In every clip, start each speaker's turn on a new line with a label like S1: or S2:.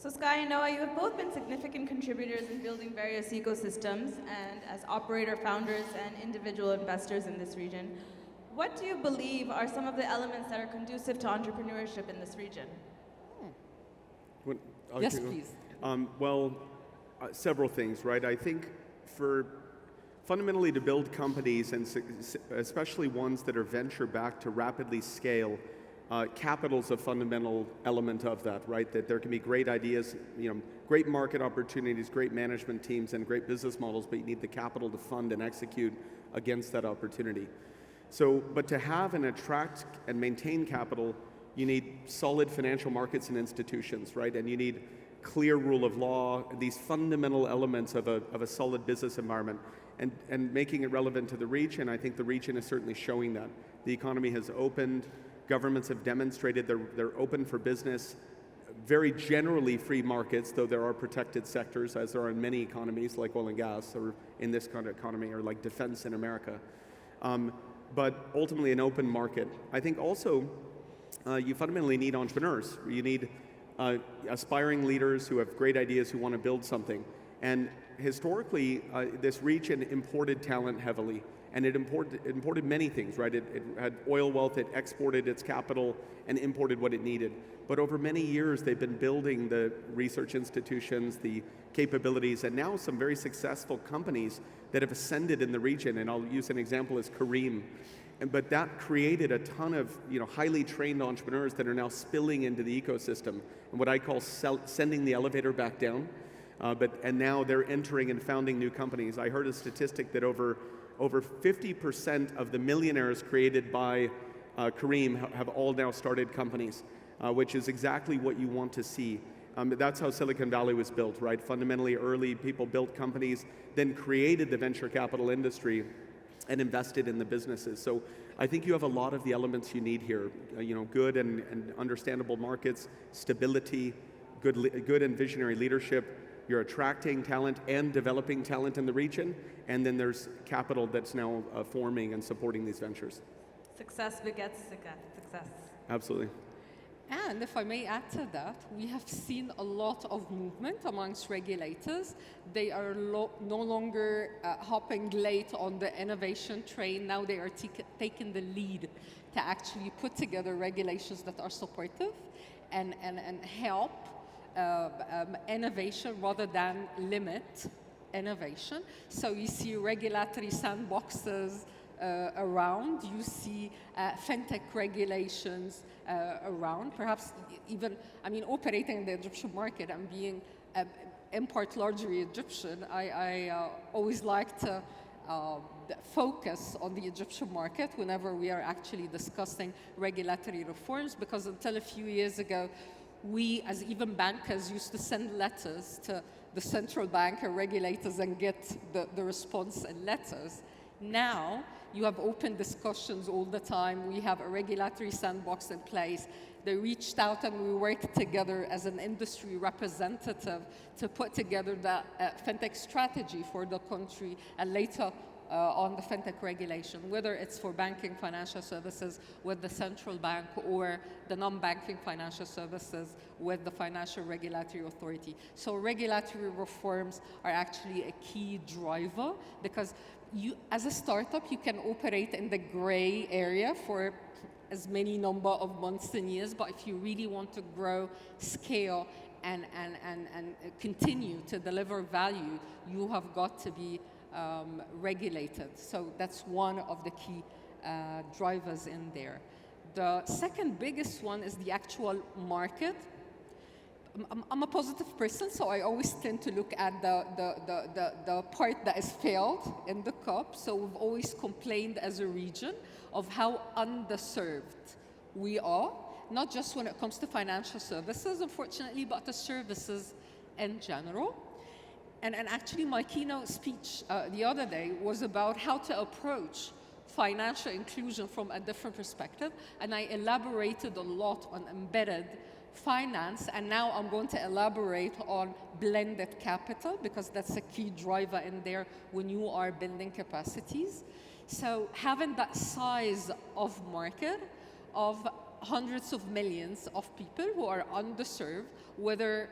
S1: So Sky and Noah, you have both been significant contributors in building various ecosystems and as operator founders and individual investors in this region. What do you believe are some of the elements that are conducive to entrepreneurship in this region?
S2: Yes, please.
S3: Several things, right? I think fundamentally to build companies, and especially ones that are venture-backed to rapidly scale, capital's a fundamental element of that, right? That there can be great ideas, great market opportunities, great management teams, and great business models, but you need the capital to fund and execute against that opportunity. But to have and attract and maintain capital, you need solid financial markets and institutions, right? And you need clear rule of law, these fundamental elements of a solid business environment, and making it relevant to the region. I think the region is certainly showing that. The economy has opened, governments have demonstrated they're open for business, very generally free markets, though there are protected sectors, as there are in many economies, like oil and gas, or in this kind of economy, or like defense in America. But ultimately an open market. I think also you fundamentally need entrepreneurs. You need aspiring leaders who have great ideas, who want to build something. And historically, this region imported talent heavily, and it imported many things, right? It had oil wealth, it exported its capital, and imported what it needed. But over many years, they've been building the research institutions, the capabilities, and now some very successful companies that have ascended in the region. And I'll use an example as Kareem. But that created a ton of highly trained entrepreneurs that are now spilling into the ecosystem, and what I call sending the elevator back down. And now they're entering and founding new companies. I heard a statistic that over 50% of the millionaires created by Kareem have all now started companies, which is exactly what you want to see. That's how Silicon Valley was built, right? Fundamentally, early people built companies, then created the venture capital industry, and invested in the businesses. So I think you have a lot of the elements you need here. Good and understandable markets, stability, good and visionary leadership. You're attracting talent and developing talent in the region, and then there's capital that's now forming and supporting these ventures.
S1: Success begets success.
S3: Absolutely.
S2: And if I may add to that, we have seen a lot of movement amongst regulators. They are no longer hopping late on the innovation train. Now they are taking the lead to actually put together regulations that are supportive and help innovation rather than limit innovation. So you see regulatory sandboxes around, you see fintech regulations around, perhaps even, operating in the Egyptian market and being in part largely Egyptian, I always like to focus on the Egyptian market whenever we are actually discussing regulatory reforms, because until a few years ago, we as even bankers used to send letters to the central bank and regulators and get the response in letters. Now, you have open discussions all the time. We have a regulatory sandbox in place. They reached out and we worked together as an industry representative to put together the fintech strategy for the country, and later on the fintech regulation, whether it's for banking financial services with the central bank or the non-banking financial services with the Financial Regulatory Authority. So regulatory reforms are actually a key driver, because you, as a startup, you can operate in the gray area for as many number of months and years, but if you really want to grow, scale, and continue to deliver value, you have got to be regulated. So that's one of the key drivers in there. The second biggest one is the actual market. I'm a positive person, so I always tend to look at the part that is failed in the cup. So we've always complained as a region of how underserved we are, not just when it comes to financial services, unfortunately, but the services in general. And actually, my keynote speech the other day was about how to approach financial inclusion from a different perspective, and I elaborated a lot on embedded finance, and now I'm going to elaborate on blended capital, because that's a key driver in there when you are building capacities. So having that size of market of hundreds of millions of people who are underserved, whether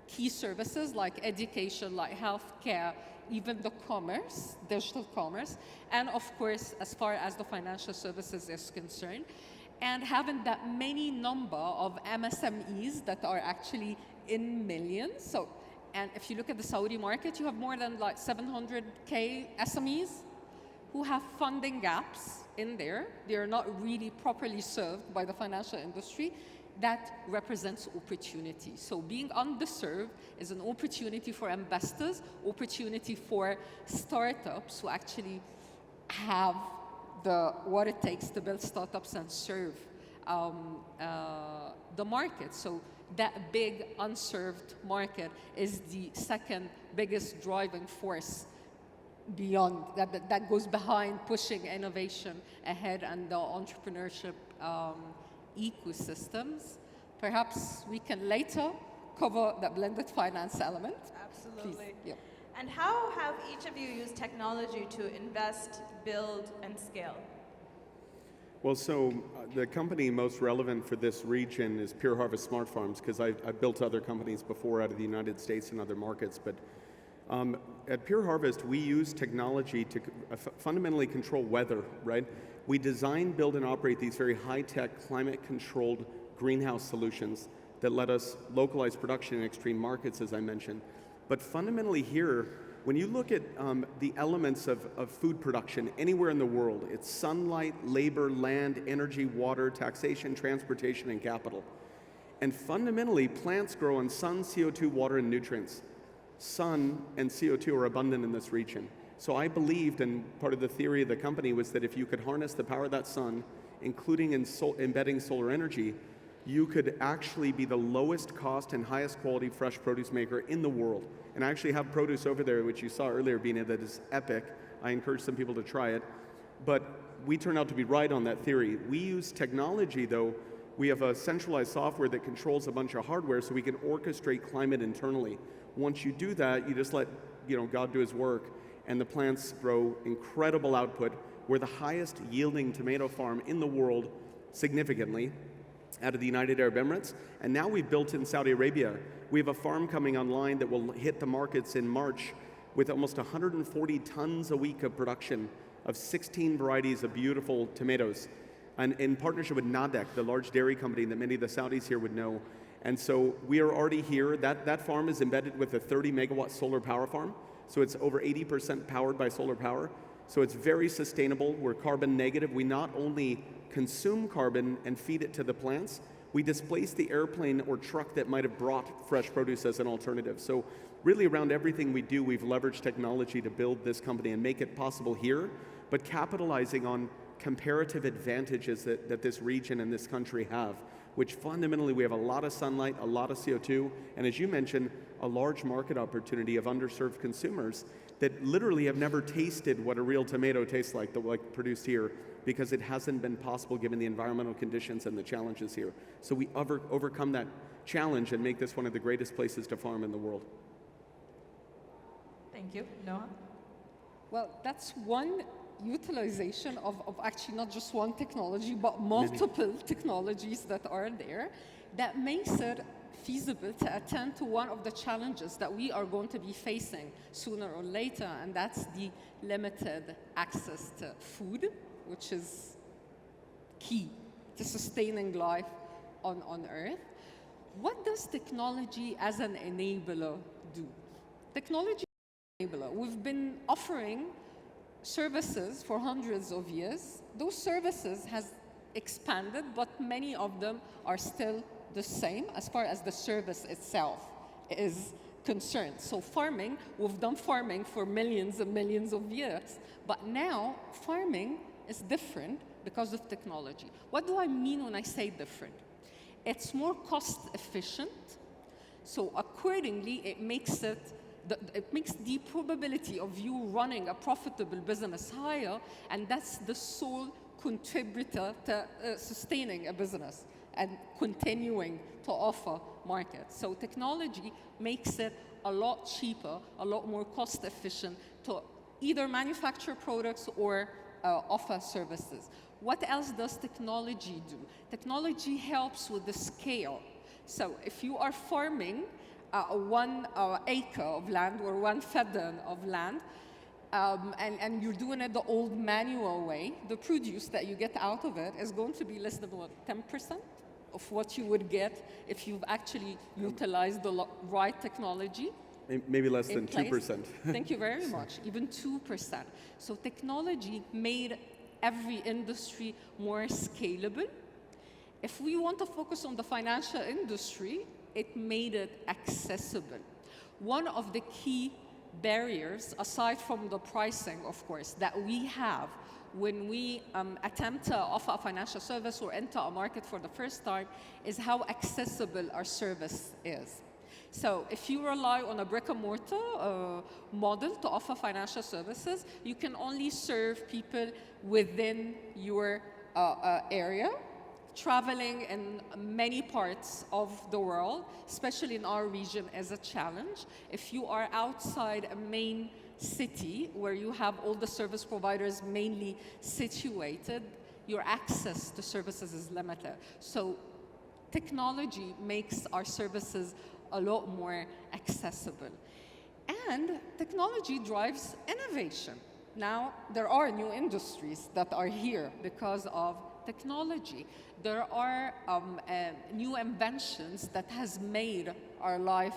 S2: key services like education, like healthcare, even the commerce, digital commerce, and of course, as far as the financial services is concerned, and having that many number of MSMEs that are actually in millions. So, and if you look at the Saudi market, you have more than like 700K SMEs who have funding gaps in there. They are not really properly served by the financial industry. That represents opportunity. So being underserved is an opportunity for investors, opportunity for startups who actually have what it takes to build startups and serve the market. So that big unserved market is the second biggest driving force beyond, that goes behind pushing innovation ahead and the entrepreneurship ecosystems. Perhaps we can later cover the blended finance element.
S1: Absolutely.
S2: Please. Yep.
S1: And how have each of you used technology to invest, build, and scale?
S3: Well, so the company most relevant for this region is Pure Harvest Smart Farms, because I've built other companies before out of the United States and other markets. But at Pure Harvest, we use technology to fundamentally control weather, right? We design, build, and operate these very high-tech, climate-controlled greenhouse solutions that let us localize production in extreme markets, as I mentioned. But fundamentally here, when you look at the elements of food production anywhere in the world, it's sunlight, labor, land, energy, water, taxation, transportation, and capital. And fundamentally, plants grow on sun, CO2, water, and nutrients. Sun and CO2 are abundant in this region. So I believed, and part of the theory of the company was that if you could harness the power of that sun, including embedding solar energy, you could actually be the lowest cost and highest quality fresh produce maker in the world. And I actually have produce over there, which you saw earlier, Bina, that is epic. I encourage some people to try it. But we turned out to be right on that theory. We use technology, though. We have a centralized software that controls a bunch of hardware so we can orchestrate climate internally. Once you do that, you just let God do his work, and the plants grow incredible output. We're the highest yielding tomato farm in the world, significantly, out of the United Arab Emirates. And now we've built in Saudi Arabia. We have a farm coming online that will hit the markets in March with almost 140 tons a week of production of 16 varieties of beautiful tomatoes. And in partnership with Nadek, the large dairy company that many of the Saudis here would know. And so we are already here. That farm is embedded with a 30 megawatt solar power farm. So it's over 80% powered by solar power. So it's very sustainable. We're carbon negative. We not only consume carbon and feed it to the plants, we displace the airplane or truck that might have brought fresh produce as an alternative. So really around everything we do, we've leveraged technology to build this company and make it possible here, but capitalizing on comparative advantages that this region and this country have, which fundamentally we have a lot of sunlight, a lot of CO2, and as you mentioned, a large market opportunity of underserved consumers that literally have never tasted what a real tomato tastes like produced here, because it hasn't been possible given the environmental conditions and the challenges here. So we overcome that challenge and make this one of the greatest places to farm in the world.
S1: Thank you. Noah?
S2: Well, that's one utilization of actually not just one technology, but multiple technologies that are there that makes it feasible to attend to one of the challenges that we are going to be facing sooner or later, and that's the limited access to food, which is key to sustaining life on Earth. What does technology as an enabler do? Technology is an enabler. We've been offering services for hundreds of years. Those services has expanded, but many of them are still the same as far as the service itself is concerned. So farming, we've done farming for millions and millions of years, but now farming is different because of technology. What do I mean when I say different? It's more cost efficient, so accordingly it makes the probability of you running a profitable business higher, and that's the sole contributor to sustaining a business and continuing to offer markets. So technology makes it a lot cheaper, a lot more cost efficient to either manufacture products or offer services. What else does technology do? Technology helps with the scale. So if you are farming one acre of land or 1 feddan of land, and you're doing it the old manual way, the produce that you get out of it is going to be less than 10% of what you would get if you've actually utilized the right technology.
S3: Maybe less than 2%.
S2: Thank you very much, even 2%. So technology made every industry more scalable. If we want to focus on the financial industry, it made it accessible. One of the key barriers, aside from the pricing, of course, that we have when we attempt to offer a financial service or enter a market for the first time, is how accessible our service is. So if you rely on a brick and mortar model to offer financial services, you can only serve people within your area. Traveling in many parts of the world, especially in our region, is a challenge. If you are outside a main city where you have all the service providers mainly situated, your access to services is limited. So technology makes our services a lot more accessible. And technology drives innovation. Now, there are new industries that are here because of technology. There are new inventions that has made our life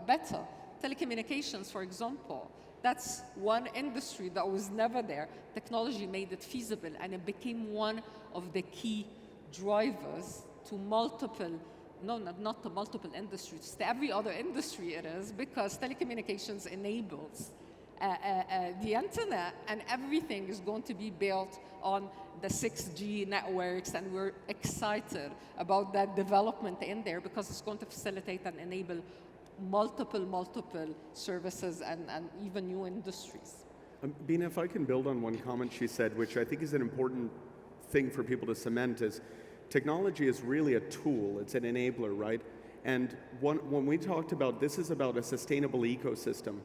S2: better. Telecommunications, for example, that's one industry that was never there. Technology made it feasible, and it became one of the key drivers to multiple, not to multiple industries, to every other industry it is, because telecommunications enables the internet, and everything is going to be built on the 6G networks, and we're excited about that development in there because it's going to facilitate and enable multiple services and even new industries.
S3: Bina, if I can build on one comment she said, which I think is an important thing for people to cement, is technology is really a tool, it's an enabler, right? And when we talked about, this is about a sustainable ecosystem,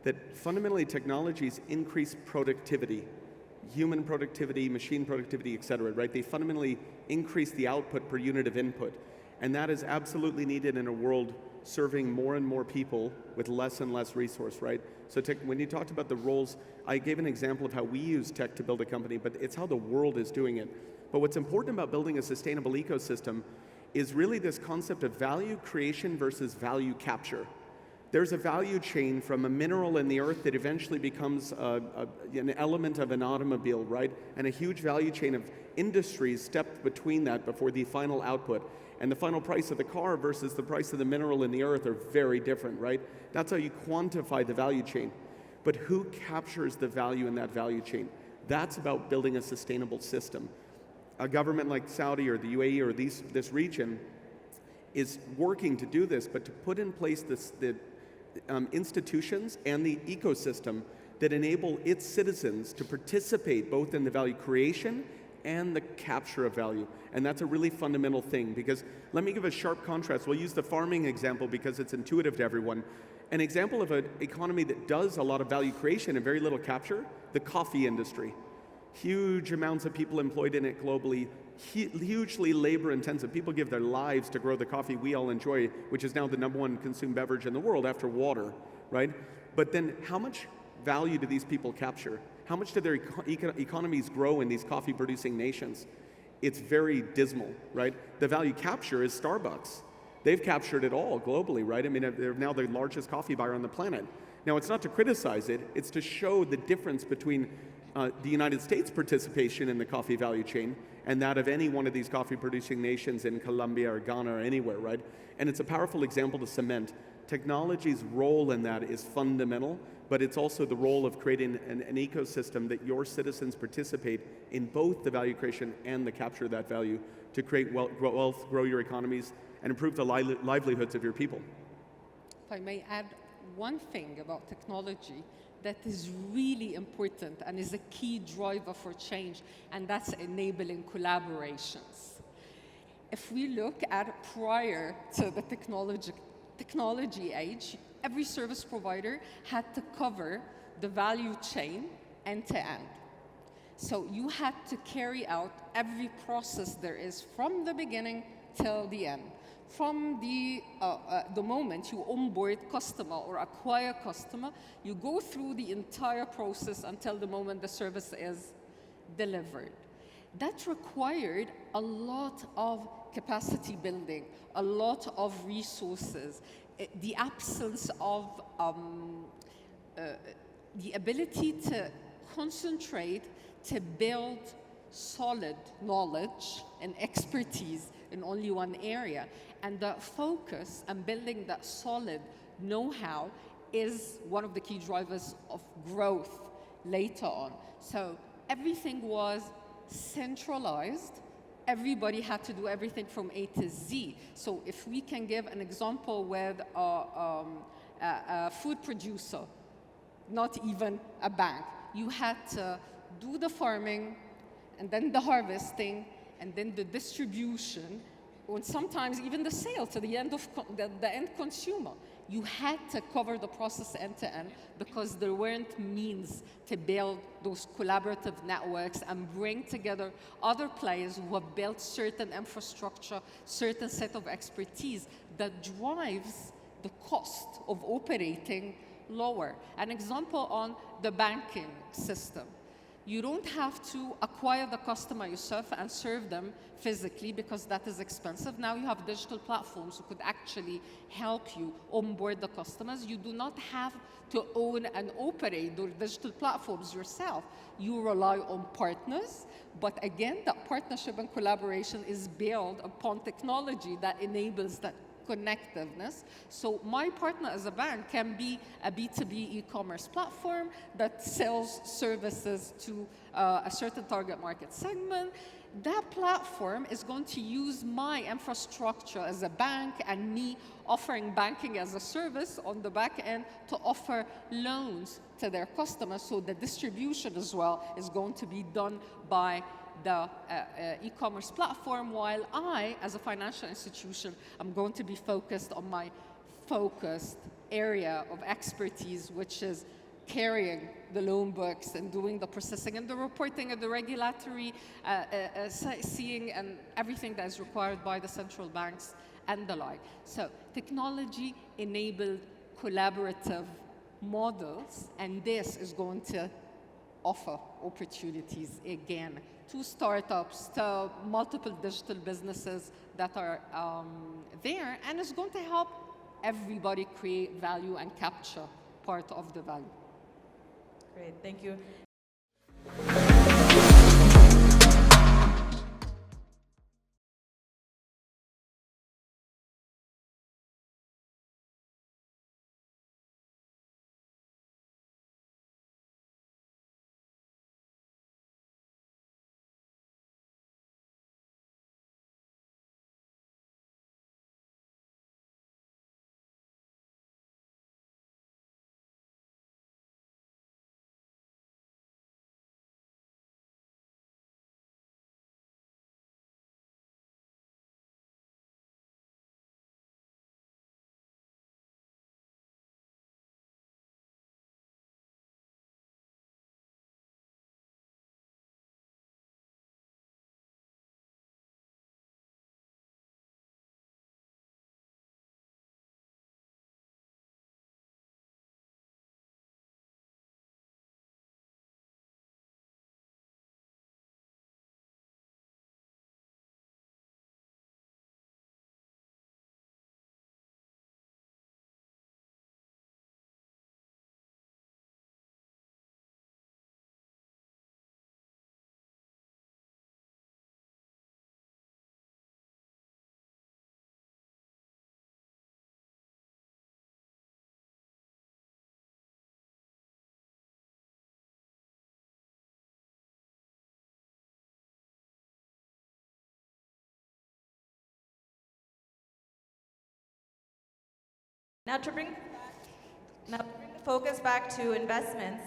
S3: that fundamentally technologies increase productivity, human productivity, machine productivity, et cetera, right? They fundamentally increase the output per unit of input. And that is absolutely needed in a world serving more and more people with less and less resource, right? So when you talked about the roles, I gave an example of how we use tech to build a company, but it's how the world is doing it. But what's important about building a sustainable ecosystem is really this concept of value creation versus value capture. There's a value chain from a mineral in the earth that eventually becomes an element of an automobile, right? And a huge value chain of industries stepped between that before the final output. And the final price of the car versus the price of the mineral in the earth are very different, right? That's how you quantify the value chain. But who captures the value in that value chain? That's about building a sustainable system. A government like Saudi or the UAE or this region is working to do this, but to put in place the institutions and the ecosystem that enable its citizens to participate both in the value creation and the capture of value. And that's a really fundamental thing, because let me give a sharp contrast. We'll use the farming example because it's intuitive to everyone. An example of an economy that does a lot of value creation and very little capture, the coffee industry. Huge amounts of people employed in it globally, hugely labor intensive. People give their lives to grow the coffee we all enjoy, which is now the #1 consumed beverage in the world after water, right? But then how much value do these people capture? How much do their economies grow in these coffee producing nations? It's very dismal, right? The value capture is Starbucks. They've captured it all globally, right? I mean, they're now the largest coffee buyer on the planet. Now, it's not to criticize it, it's to show the difference between the United States' participation in the coffee value chain and that of any one of these coffee-producing nations in Colombia or Ghana or anywhere, right? And it's a powerful example to cement. Technology's role in that is fundamental, but it's also the role of creating an ecosystem that your citizens participate in both the value creation and the capture of that value to create wealth, grow your economies, and improve the livelihoods of your people.
S2: If I may add one thing about technology that is really important and is a key driver for change, and that's enabling collaborations. If we look at prior to the technology age, every service provider had to cover the value chain end to end. So you had to carry out every process there is from the beginning till the end. from the moment you onboard customer or acquire customer, you go through the entire process until the moment the service is delivered. That required a lot of capacity building, a lot of resources, the absence of the ability to concentrate, to build solid knowledge and expertise in only one area. And the focus on building that solid know-how is one of the key drivers of growth later on. So everything was centralized. Everybody had to do everything from A to Z. So if we can give an example with a food producer, not even a bank, you had to do the farming, and then the harvesting, and then the distribution, and sometimes even the sale to the end consumer. You had to cover the process end to end because there weren't means to build those collaborative networks and bring together other players who have built certain infrastructure, certain set of expertise that drives the cost of operating lower. An example on the banking system. You don't have to acquire the customer yourself and serve them physically because that is expensive. Now you have digital platforms who could actually help you onboard the customers. You do not have to own and operate those digital platforms yourself. You rely on partners, but again, that partnership and collaboration is built upon technology that enables that connectiveness. So my partner as a bank can be a B2B e-commerce platform that sells services to a certain target market segment. That platform is going to use my infrastructure as a bank and me offering banking as a service on the back end to offer loans to their customers. So the distribution as well is going to be done by the e-commerce platform, while I, as a financial institution, I'm going to be focused on my focused area of expertise, which is carrying the loan books and doing the processing and the reporting and the regulatory seeing and everything that is required by the central banks and the like. So technology enabled collaborative models, and this is going to offer opportunities again to startups, to multiple digital businesses that are there, and it's going to help everybody create value and capture part of the value.
S1: Great, thank you. Now to bring the focus back to investments,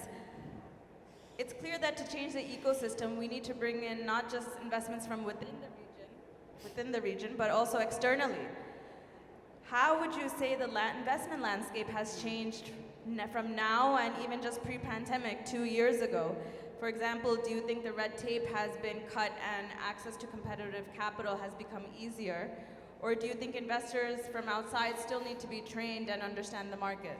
S1: it's clear that to change the ecosystem, we need to bring in not just investments from within the region, but also externally. How would you say the investment landscape has changed from now and even just pre-pandemic 2 years ago? For example, do you think the red tape has been cut and access to competitive capital has become easier? Or do you think investors from outside still need to be trained and understand the market?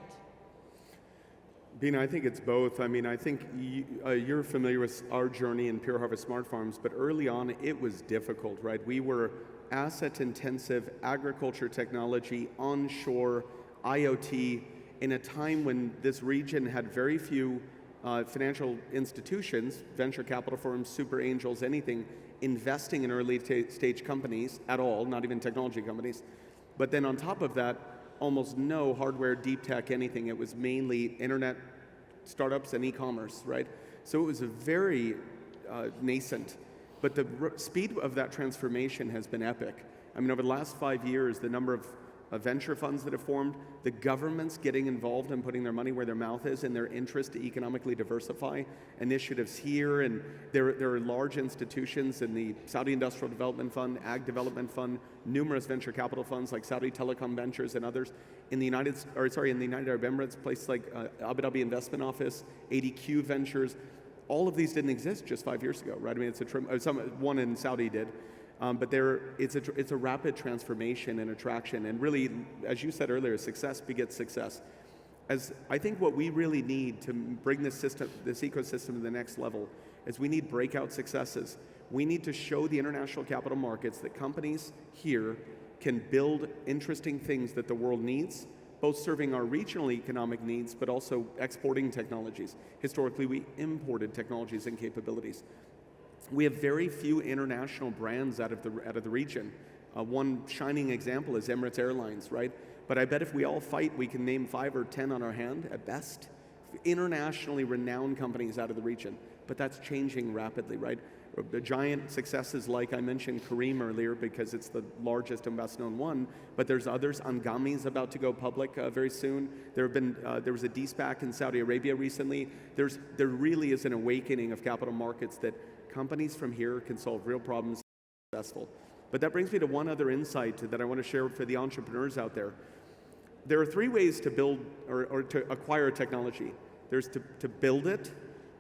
S3: Bina, I think it's both. I mean, I think you're familiar with our journey in Pure Harvest Smart Farms, but early on it was difficult, right? We were asset-intensive agriculture technology, onshore, IoT, in a time when this region had very few financial institutions, venture capital firms, super angels, anything, investing in early stage companies at all, not even technology companies. But then on top of that, almost no hardware, deep tech, anything. It was mainly internet startups and e-commerce, right? So it was a very nascent, but the speed of that transformation has been epic. I mean, over the last 5 years, the number of venture funds that have formed, the governments getting involved and putting their money where their mouth is in their interest to economically diversify, initiatives here, and there are large institutions in the Saudi Industrial Development Fund, Ag Development Fund, numerous venture capital funds like Saudi Telecom Ventures and others. In the United Arab Emirates, places like Abu Dhabi Investment Office, ADQ Ventures, all of these didn't exist just 5 years ago, right? I mean, one in Saudi did. But it's a rapid transformation and attraction, and really, as you said earlier, success begets success. As I think what we really need to bring this ecosystem to the next level is we need breakout successes. We need to show the international capital markets that companies here can build interesting things that the world needs, both serving our regional economic needs, but also exporting technologies. Historically, we imported technologies and capabilities. We have very few international brands out of the region. One shining example is Emirates Airlines, right? But I bet if we all fight, we can name 5 or 10 on our hand at best. Internationally renowned companies out of the region. But that's changing rapidly, right? The giant successes like I mentioned Kareem earlier because it's the largest and best known one, but there's others. Angami is about to go public very soon. There was a de-SPAC in Saudi Arabia recently. There really is an awakening of capital markets that companies from here can solve real problems and be successful. But that brings me to one other insight that I want to share for the entrepreneurs out there. There are 3 ways to build or to acquire technology. There's to build it,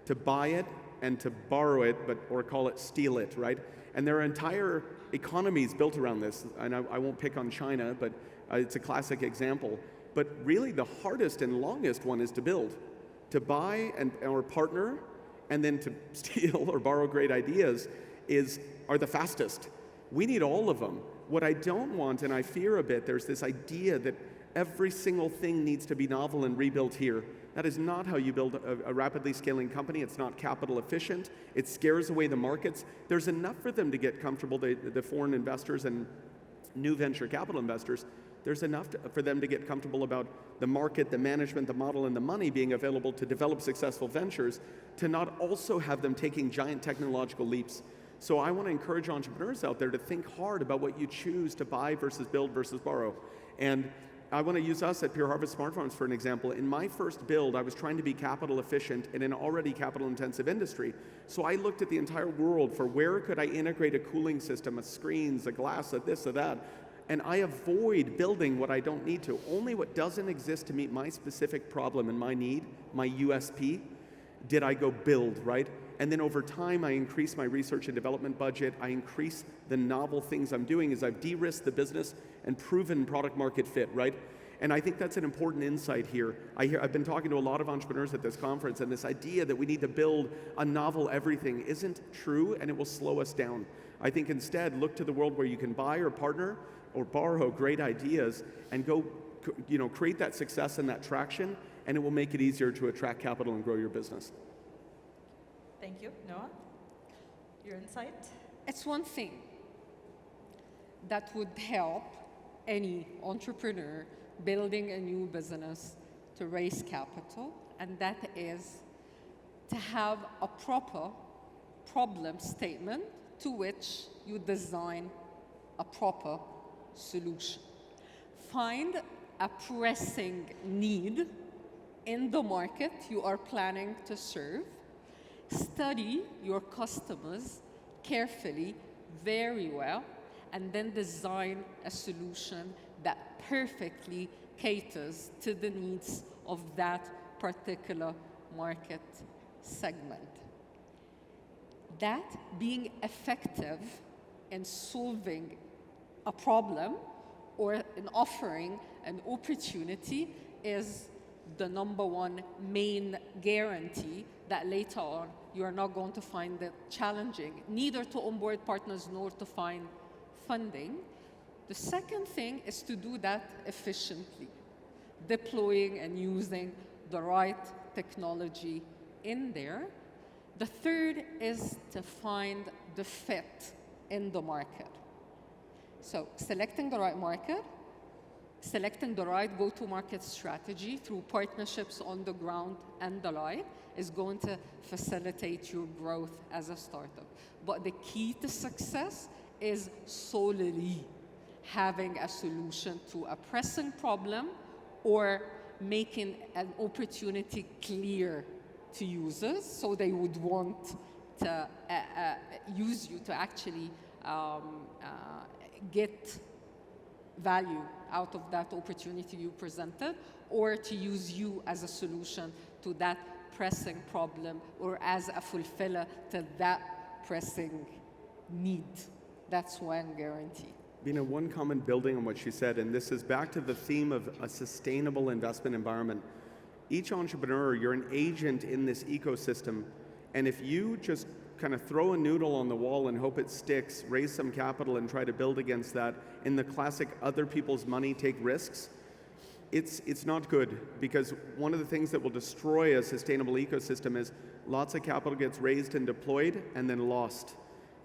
S3: to buy it, and to borrow it, or call it steal it, right? And there are entire economies built around this. And I won't pick on China, but it's a classic example. But really the hardest and longest one is to build. To buy or partner, and then to steal or borrow great ideas are the fastest. We need all of them. What I don't want, and I fear a bit, there's this idea that every single thing needs to be novel and rebuilt here. That is not how you build a rapidly scaling company. It's not capital efficient. It scares away the markets. There's enough for them to get comfortable, the foreign investors and new venture capital investors. There's enough for them to get comfortable about the market, the management, the model, and the money being available to develop successful ventures, to not also have them taking giant technological leaps. So I want to encourage entrepreneurs out there to think hard about what you choose to buy versus build versus borrow. And I want to use us at Pure Harvest Smart Farms for an example. In my first build, I was trying to be capital efficient in an already capital intensive industry. So I looked at the entire world for where could I integrate a cooling system, a screens, a glass, a this, a that. And I avoid building what I don't need to. Only what doesn't exist to meet my specific problem and my need, my USP, did I go build, right? And then over time, I increase my research and development budget. I increase the novel things I'm doing as I've de-risked the business and proven product market fit, right? And I think that's an important insight here. I've been talking to a lot of entrepreneurs at this conference, and this idea that we need to build a novel everything isn't true, and it will slow us down. I think instead, look to the world where you can buy or partner or borrow great ideas and go, create that success and that traction, and it will make it easier to attract capital and grow your business.
S1: Thank you. Noah, your insight?
S2: It's one thing that would help any entrepreneur building a new business to raise capital, and that is to have a proper problem statement to which you design a proper solution. Find a pressing need in the market you are planning to serve. Study your customers carefully, very well, and then design a solution that perfectly caters to the needs of that particular market segment. That being effective in solving a problem or in offering an opportunity is the number one main guarantee that later on you are not going to find it challenging, neither to onboard partners nor to find funding. The second thing is to do that efficiently, deploying and using the right technology in there. The third is to find the fit in the market. So selecting the right market, selecting the right go-to-market strategy through partnerships on the ground and the like is going to facilitate your growth as a startup. But the key to success is solely having a solution to a pressing problem or making an opportunity clear to users so they would want to use you to actually get value out of that opportunity you presented, or to use you as a solution to that pressing problem or as a fulfiller to that pressing need. That's one guarantee.
S3: Bina, one comment building on what she said, and this is back to the theme of a sustainable investment environment. Each entrepreneur, you're an agent in this ecosystem, and if you just kind of throw a noodle on the wall and hope it sticks, raise some capital and try to build against that in the classic other people's money, take risks, it's not good, because one of the things that will destroy a sustainable ecosystem is lots of capital gets raised and deployed and then lost.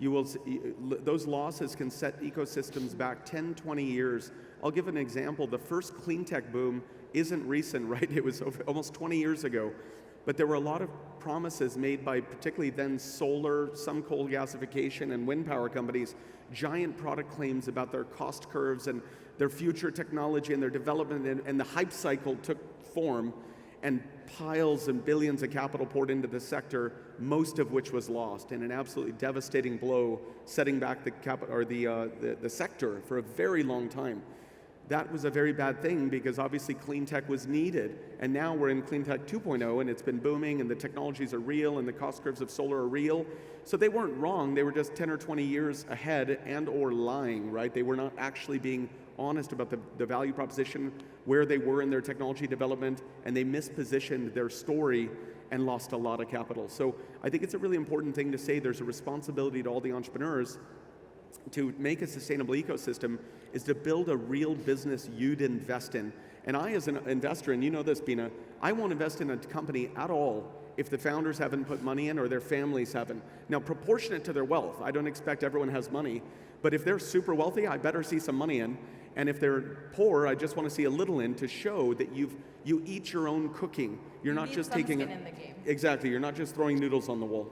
S3: Those losses can set ecosystems back 10, 20 years. I'll give an example. The first clean tech boom isn't recent, right? It was almost 20 years ago. But there were a lot of promises made by particularly then solar, some coal gasification and wind power companies, giant product claims about their cost curves and their future technology and their development, and the hype cycle took form, and piles and billions of capital poured into the sector, most of which was lost in an absolutely devastating blow, setting back the sector for a very long time. That was a very bad thing, because obviously clean tech was needed, and now we're in clean tech 2.0 and it's been booming and the technologies are real and the cost curves of solar are real. So they weren't wrong, they were just 10 or 20 years ahead and or lying, right? They were not actually being honest about the value proposition, where they were in their technology development, and they mispositioned their story and lost a lot of capital. So I think it's a really important thing to say. There's a responsibility to all the entrepreneurs to make a sustainable ecosystem, is to build a real business you'd invest in. And I, as an investor, and you know this, Bina, I won't invest in a company at all if the founders haven't put money in or their families haven't. Now, proportionate to their wealth. I don't expect everyone has money, but if they're super wealthy, I better see some money in. And if they're poor, I just want to see a little in to show that you eat your own cooking. You're not just taking
S1: skin in the game.
S3: Exactly. You're not just throwing noodles on the wall.